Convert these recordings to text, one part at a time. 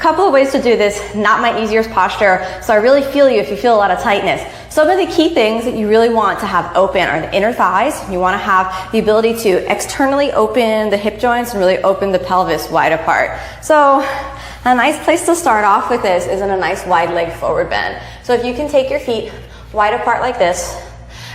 couple of ways to do this, not my easiest posture, so I really feel you if you feel a lot of tightness. Some of the key things that you really want to have open are the inner thighs. You want to have the ability to externally open the hip joints and really open the pelvis wide apart. So a nice place to start off with this is in a nice wide leg forward bend. So if you can take your feet wide apart like this,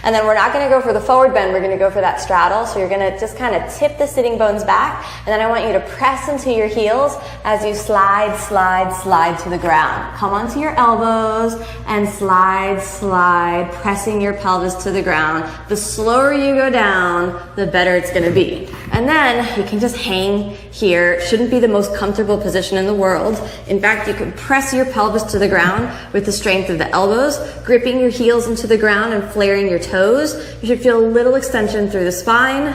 and then we're not going to go for the forward bend, we're going to go for that straddle. So you're going to just kind of tip the sitting bones back, and then I want you to press into your heels as you slide, slide, slide to the ground. Come onto your elbows and slide, slide, pressing your pelvis to the ground. The slower you go down, the better it's going to be. And then you can just hang here. It shouldn't be the most comfortable position in the world. In fact, you can press your pelvis to the ground with the strength of the elbows, gripping your heels into the ground and flaring your toes. You should feel a little extension through the spine.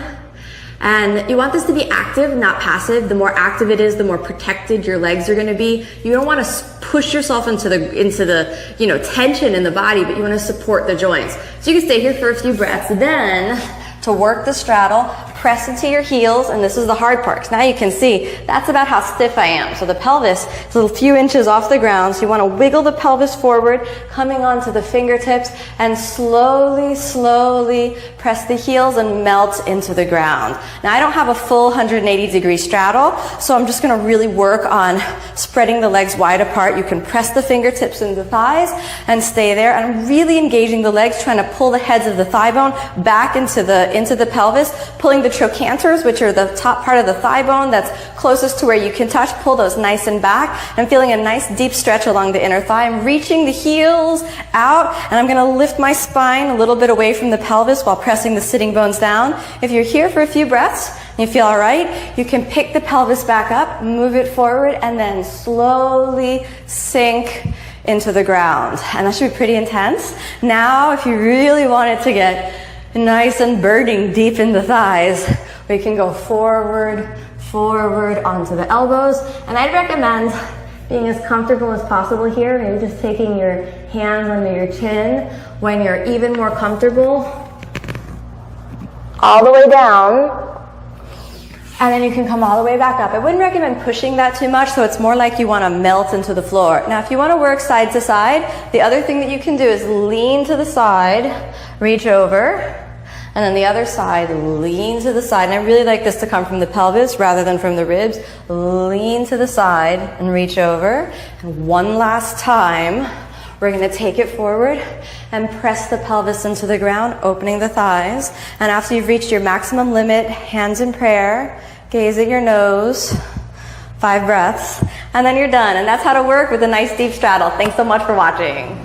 And you want this to be active, not passive. The more active it is, the more protected your legs are going to be. You don't want to push yourself into the tension in the body, but you want to support the joints. So you can stay here for a few breaths. Then, to work the straddle, press into your heels, and this is the hard part. Now you can see that's about how stiff I am. So the pelvis is a few inches off the ground, so you want to wiggle the pelvis forward, coming onto the fingertips, and slowly, slowly press the heels and melt into the ground. Now I don't have a full 180-degree straddle, so I'm just going to really work on spreading the legs wide apart. You can press the fingertips into the thighs and stay there. I'm really engaging the legs, trying to pull the heads of the thigh bone back into the pelvis, pulling the trochanters, which are the top part of the thigh bone that's closest to where you can touch. Pull those nice and back. I'm feeling a nice deep stretch along the inner thigh. I'm reaching the heels out, and I'm going to lift my spine a little bit away from the pelvis while pressing the sitting bones down. If you're here for a few breaths and you feel all right, you can pick the pelvis back up, move it forward, and then slowly sink into the ground. And that should be pretty intense. Now, if you really want it to get nice and burning deep in the thighs, we can go forward, forward onto the elbows. And I'd recommend being as comfortable as possible here, maybe just taking your hands under your chin. When you're even more comfortable, all the way down, and then you can come all the way back up. I wouldn't recommend pushing that too much, so it's more like you want to melt into the floor. Now, if you want to work side to side, the other thing that you can do is lean to the side, reach over, and then the other side, lean to the side. And I really like this to come from the pelvis rather than from the ribs. Lean to the side and reach over. And one last time, we're going to take it forward and press the pelvis into the ground, opening the thighs. And after you've reached your maximum limit, hands in prayer, gaze at your nose, 5 breaths, and then you're done. And that's how to work with a nice deep straddle. Thanks so much for watching.